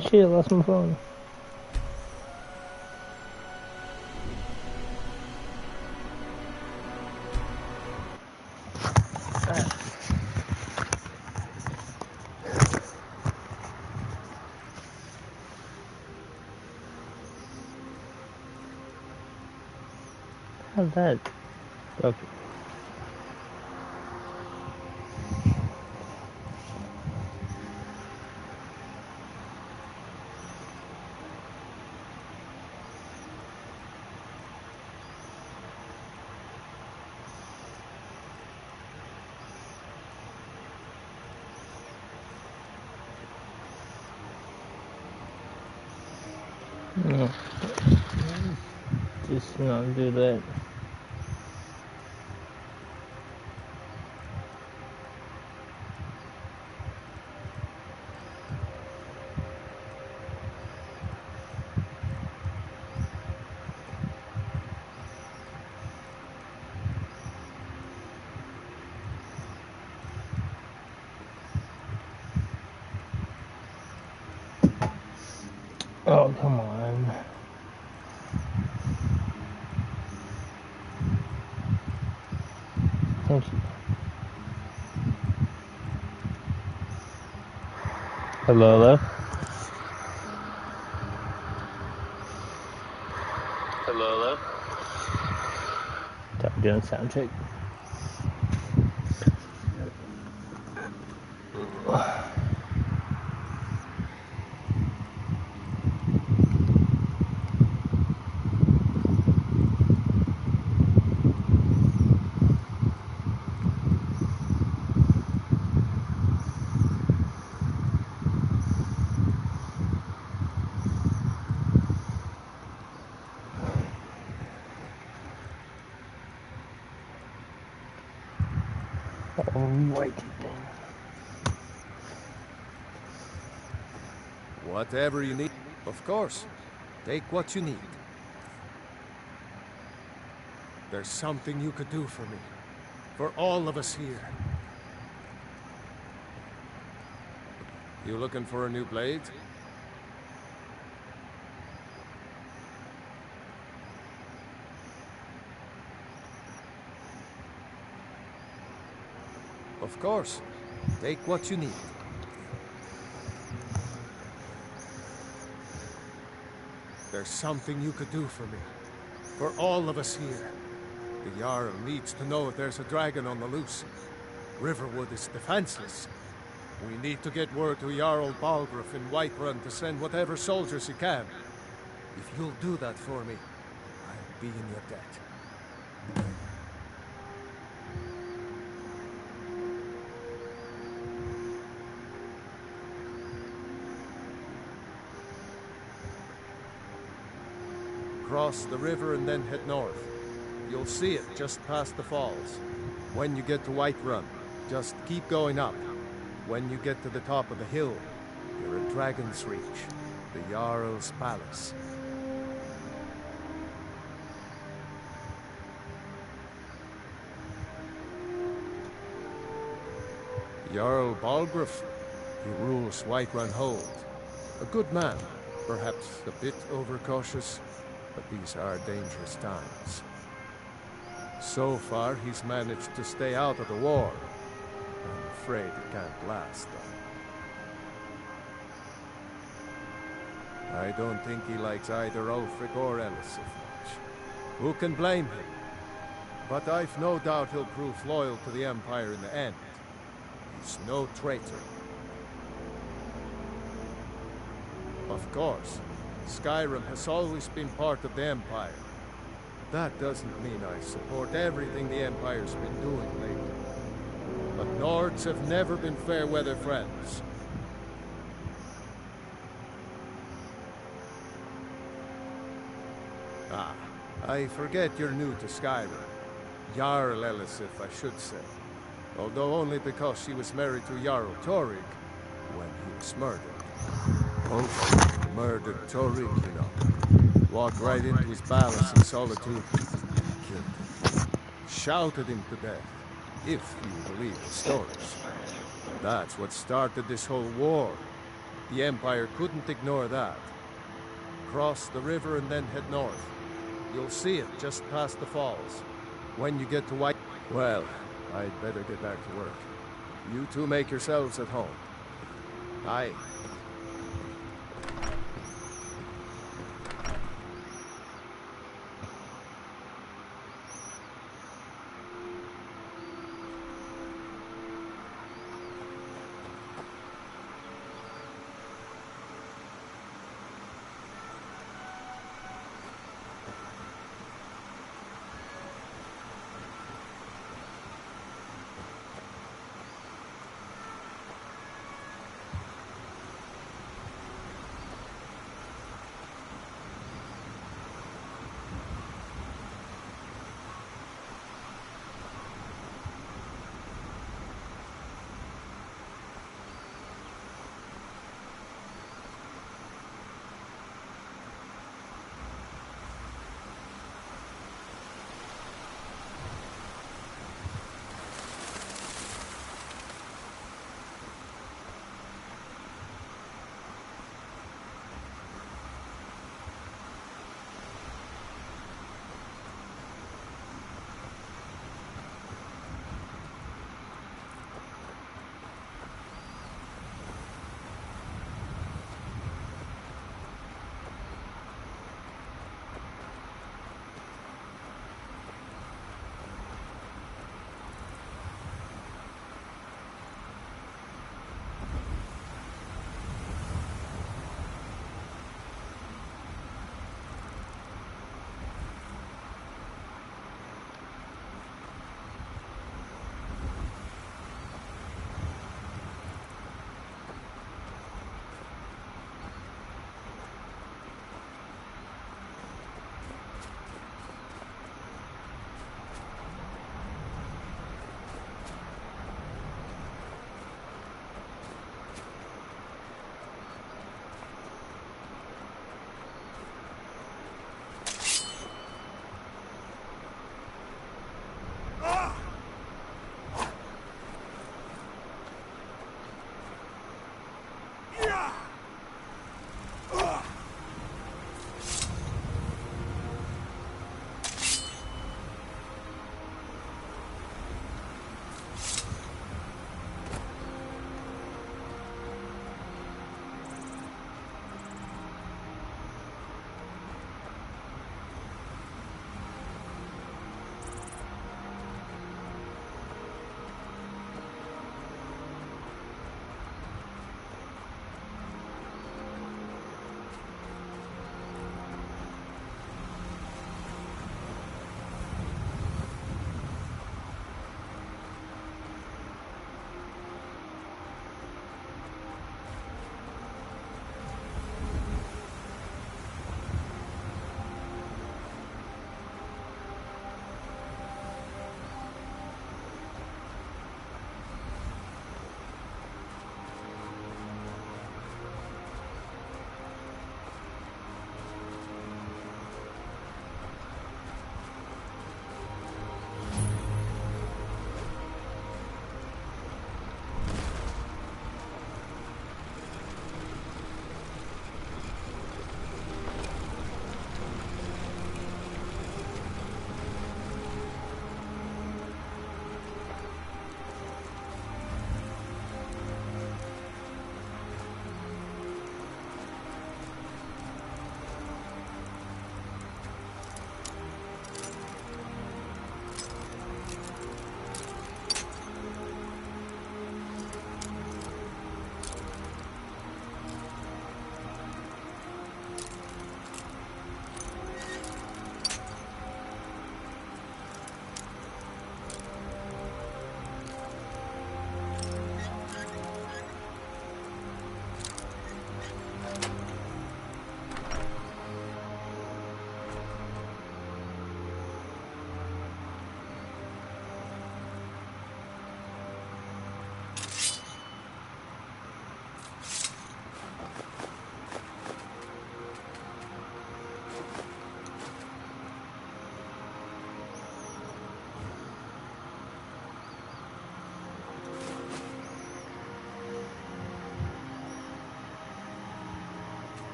Shit, I lost my phone. How's that? Okay. No. Just not do that. Oh, come on. Thank you. Hello, hello? Hello, hello? Stop doing sound check. Alrighty then. Whatever you need, of course. Take what you need. There's something you could do for me. For all of us here. You looking for a new blade? Of course. Take what you need. There's something you could do for me. For all of us here. The Jarl needs to know if there's a dragon on the loose. Riverwood is defenseless. We need to get word to Jarl Balgruuf in Whiterun to send whatever soldiers he can. If you'll do that for me, I'll be in your debt. Cross the river and then head north. You'll see it just past the falls. When you get to Whiterun, just keep going up. When you get to the top of the hill, you're at Dragon's Reach, the Jarl's palace. Jarl Balgruuf, he rules Whiterun Hold. A good man, perhaps a bit overcautious, but these are dangerous times. So far, he's managed to stay out of the war. I'm afraid it can't last, though. I don't think he likes either Ulfric or Elisif much. Who can blame him? But I've no doubt he'll prove loyal to the Empire in the end. He's no traitor. Of course, Skyrim has always been part of the Empire. That doesn't mean I support everything the Empire's been doing lately. But Nords have never been fair-weather friends. Ah, I forget you're new to Skyrim. Jarl Elisif, I should say. Although only because she was married to Jarl Torig when he was murdered. Ulf murdered Torig, you know. Walked right into his palace in solitude. Killed him. Shouted him to death, if you believe the stories. That's what started this whole war. The Empire couldn't ignore that. Cross the river and then head north. You'll see it just past the falls. When you get to White... Well, I'd better get back to work. You two make yourselves at home. Aye.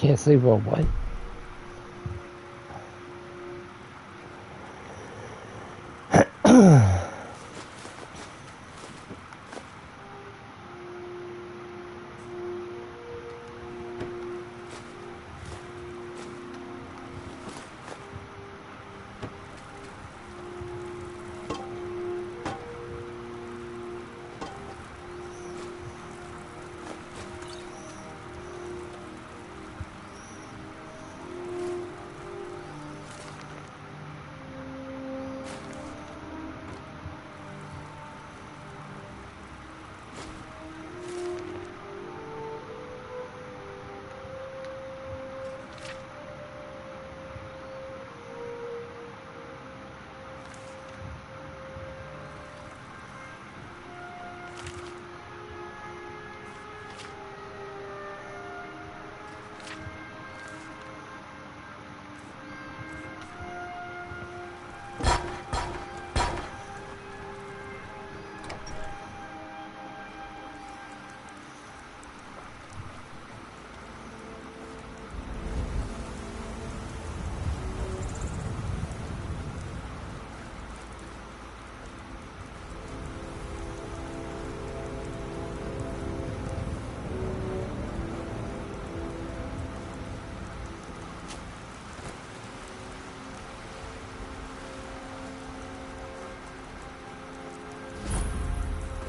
Yes, they will, boy.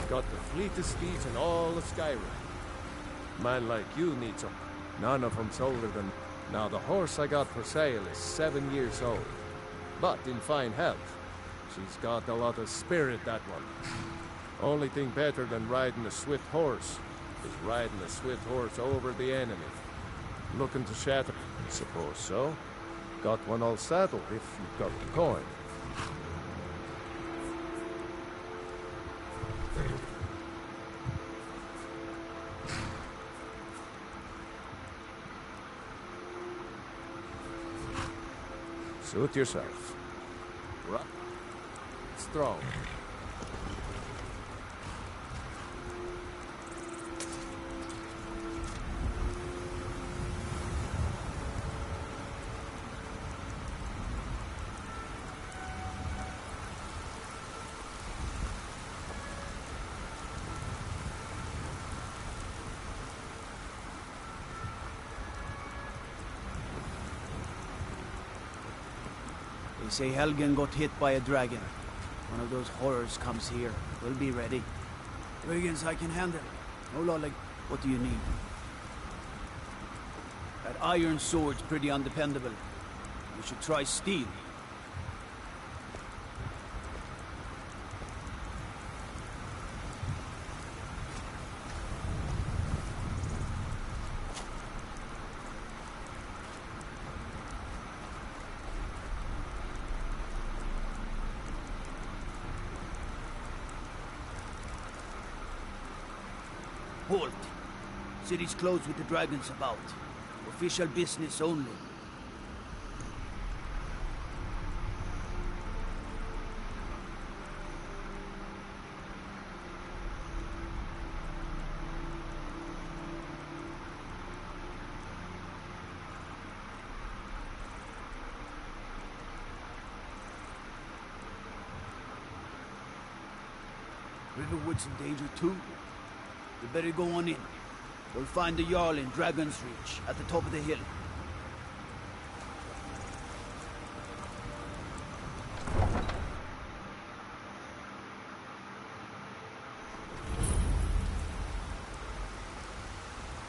Got the fleetest steeds in all of Skyrim. Man like you needs them. None of them's older than... Now, the horse I got for sale is 7 years old, but in fine health. She's got a lot of spirit, that one. Only thing better than riding a swift horse is riding a swift horse over the enemy. Looking to shatter? Suppose so. Got one all saddled if you've got the coin. Suit yourself. Rough. Strong. They say Helgen got hit by a dragon. One of those horrors comes here. We'll be ready. Brigands I can handle. No lolly. What do you need? That iron sword's pretty undependable. You should try steel. Halt. City's closed with the dragons about. Official business only. Riverwood's in danger too. You better go on in. We'll find the Jarl in Dragon's Reach, at the top of the hill.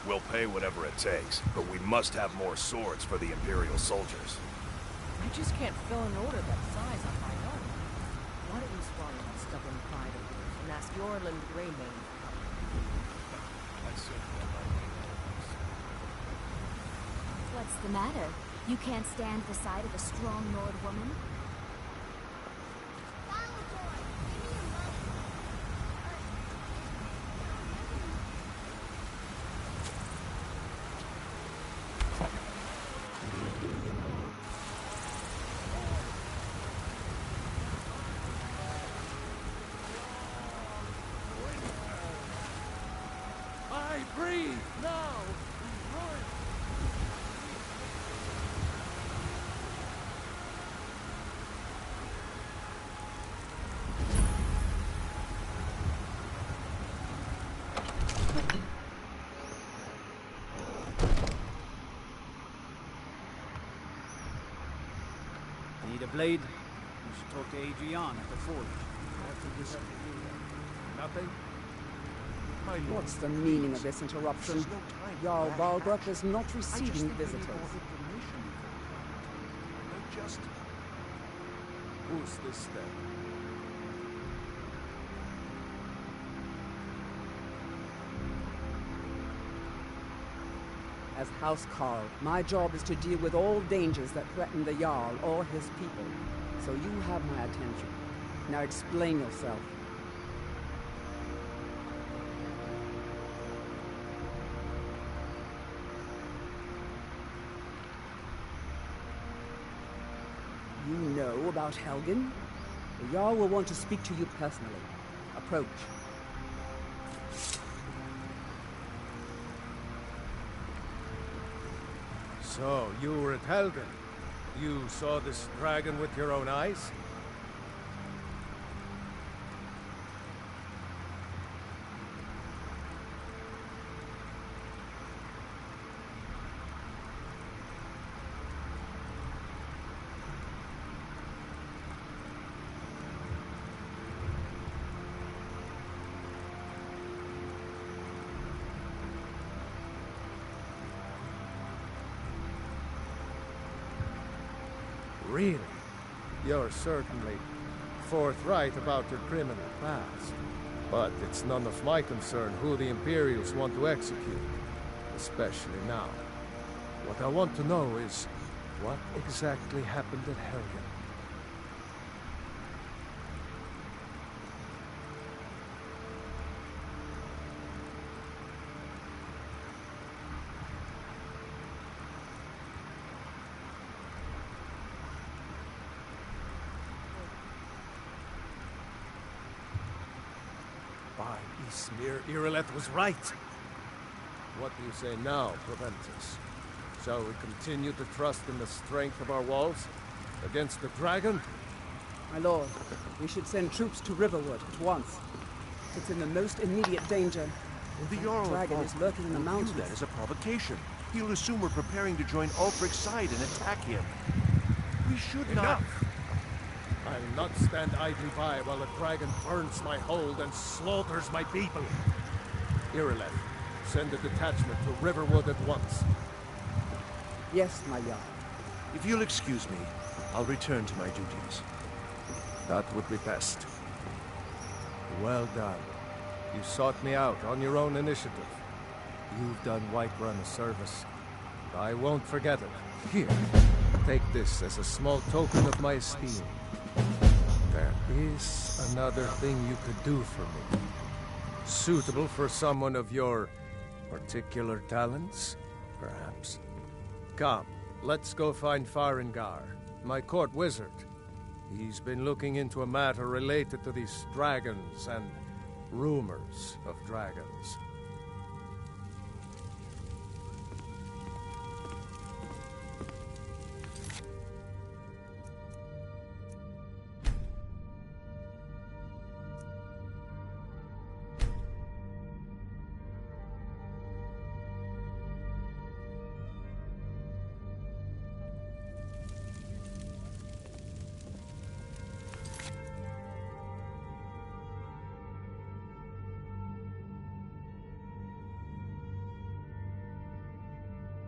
We'll pay whatever it takes, but we must have more swords for the Imperial soldiers. You just can't fill an order that size on my own. Why don't you swallow that stubborn pride of yours and ask Yorland Greymane? What's the matter? You can't stand the sight of a strong Nord woman? I breathe now! blade? You should talk to Adrian at the forge. Nothing? What's the meaning of this interruption? Jarl Balgruuf is not receiving visitors. Who's this then? As House Carl, my job is to deal with all dangers that threaten the Jarl or his people. So you have my attention. Now explain yourself. You know about Helgen? The Jarl will want to speak to you personally. Approach. So, you were at Helgen. You saw this dragon with your own eyes? Really? You're certainly forthright about your criminal past. But it's none of my concern who the Imperials want to execute, especially now. What I want to know is, what exactly happened at Helgen? By Ismir, Irileth was right. What do you say now, Proventus? Shall we continue to trust in the strength of our walls against the dragon? My lord, we should send troops to Riverwood at once. It's in the most immediate danger. The Jarl of dragon is lurking in the will view mountains. that as a provocation. He'll assume we're preparing to join Ulfric's side and attack him. We should not... Enough! I'll not stand idly by while a dragon burns my hold and slaughters my people. Irileth, send a detachment to Riverwood at once. Yes, my Jarl. If you'll excuse me, I'll return to my duties. That would be best. Well done. You sought me out on your own initiative. You've done Whiterun a service. I won't forget it. Here, take this as a small token of my esteem. There is another thing you could do for me. Suitable for someone of your particular talents, perhaps. Come, let's go find Farengar, my court wizard. He's been looking into a matter related to these dragons and rumors of dragons.